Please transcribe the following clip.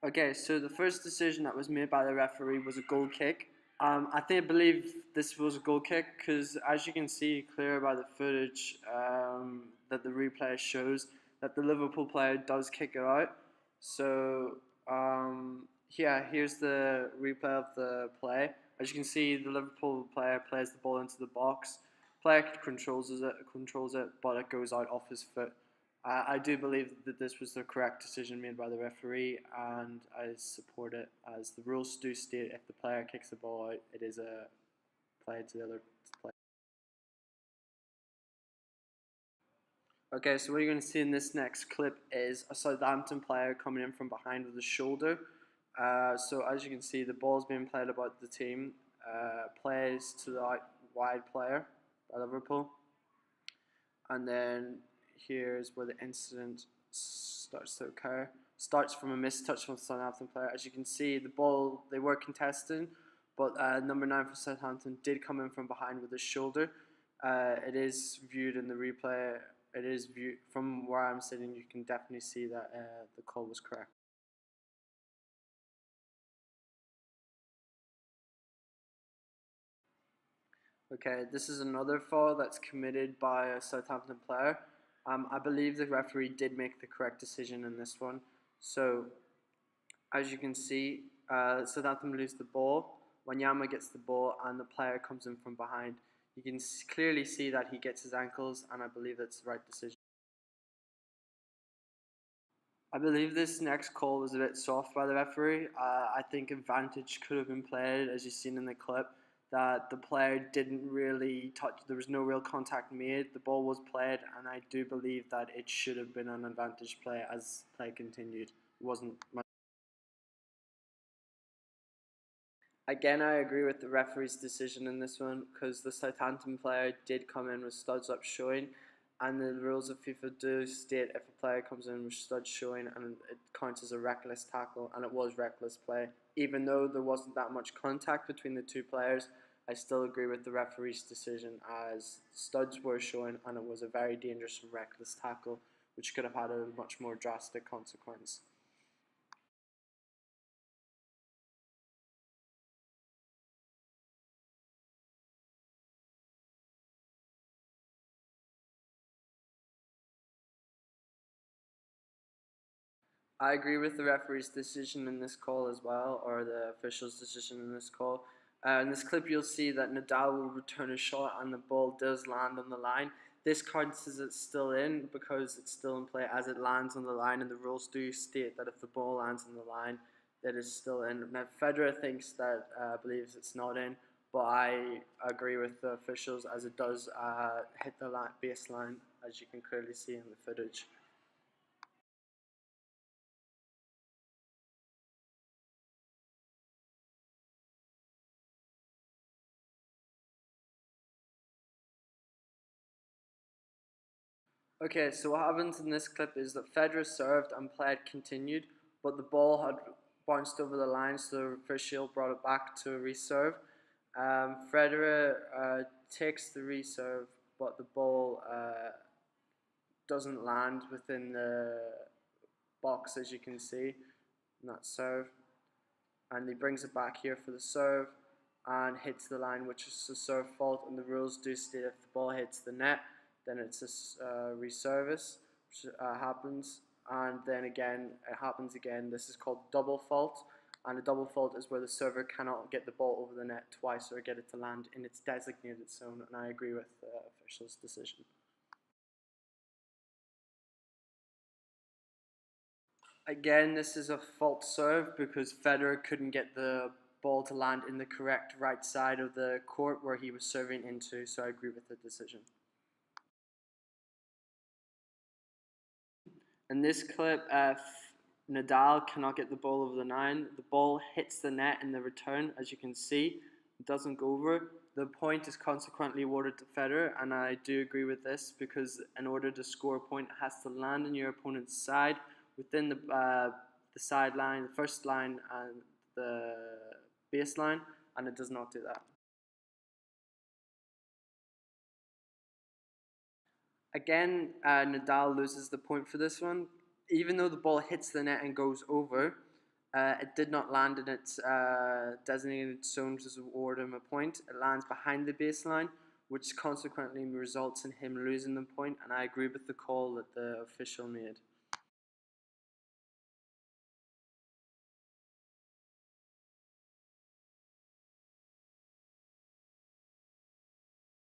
Okay, so the first decision that was made by the referee was a goal kick. I believe this was a goal kick because, as you can see clear by the footage that the replay shows, that the Liverpool player does kick it out. So, yeah, here's the replay of the play. As you can see, the Liverpool player plays the ball into the box. Player controls it, but it goes out off his foot. I do believe that this was the correct decision made by the referee, and I support it, as the rules do state if the player kicks the ball out, it is a play to the other player. Okay, so what you're going to see in this next clip is a Southampton player coming in from behind with a shoulder. So as you can see, the ball's being played about the team, plays to the wide player by Liverpool, and then here's where the incident starts to occur. Starts from a missed touch from the Southampton player. As you can see, the ball, they were contesting, but number 9 for Southampton did come in from behind with his shoulder. It is viewed in the replay. It is viewed from where I'm sitting. You can definitely see that the call was correct. Okay, this is another foul that's committed by a Southampton player. I believe the referee did make the correct decision in this one. So, as you can see, Southampton lose the ball. Wanyama gets the ball and the player comes in from behind. You can clearly see that he gets his ankles, and I believe that's the right decision. I believe this next call was a bit soft by the referee. I think advantage could have been played, as you've seen in the clip, that the player didn't really touch, there was no real contact made, the ball was played, and I do believe that it should have been an advantage play as play continued. It wasn't much. Again, I agree with the referee's decision in this one because the Southampton player did come in with studs up showing, and the rules of FIFA do state if a player comes in with studs showing and it counts as a reckless tackle, and it was reckless play. Even though there wasn't that much contact between the two players, I still agree with the referee's decision as studs were showing and it was a very dangerous and reckless tackle which could have had a much more drastic consequence. I agree with the referee's decision in this call as well, or the official's decision in this call. In this clip, you'll see that Nadal will return a shot and the ball does land on the line. This counts as it's still in because it's still in play as it lands on the line, and the rules do state that if the ball lands on the line, that is still in. Now, Federer thinks that believes it's not in, but I agree with the officials as it does hit the baseline, as you can clearly see in the footage. Okay, so what happens in this clip is that Federer served and play had continued, but the ball had bounced over the line, so the official brought it back to a reserve. Federer takes the reserve, but the ball doesn't land within the box, as you can see, in that serve. And he brings it back here for the serve and hits the line, which is a serve fault, and the rules do state if the ball hits the net, then it's a reservice, which happens, and then again, it happens again. This is called double fault, and a double fault is where the server cannot get the ball over the net twice or get it to land in its designated zone, and I agree with the official's decision. Again, this is a fault serve because Federer couldn't get the ball to land in the correct right side of the court where he was serving into, so I agree with the decision. In this clip, Nadal cannot get the ball over the line. The ball hits the net in the return, as you can see. It doesn't go over. The point is consequently awarded to Federer, and I do agree with this because in order to score a point, it has to land on your opponent's side within the sideline, the first line, and the baseline, and it does not do that. Again, Nadal loses the point for this one. Even though the ball hits the net and goes over, It did not land in its designated zone to award him a point. It lands behind the baseline, which consequently results in him losing the point, and I agree with the call that the official made.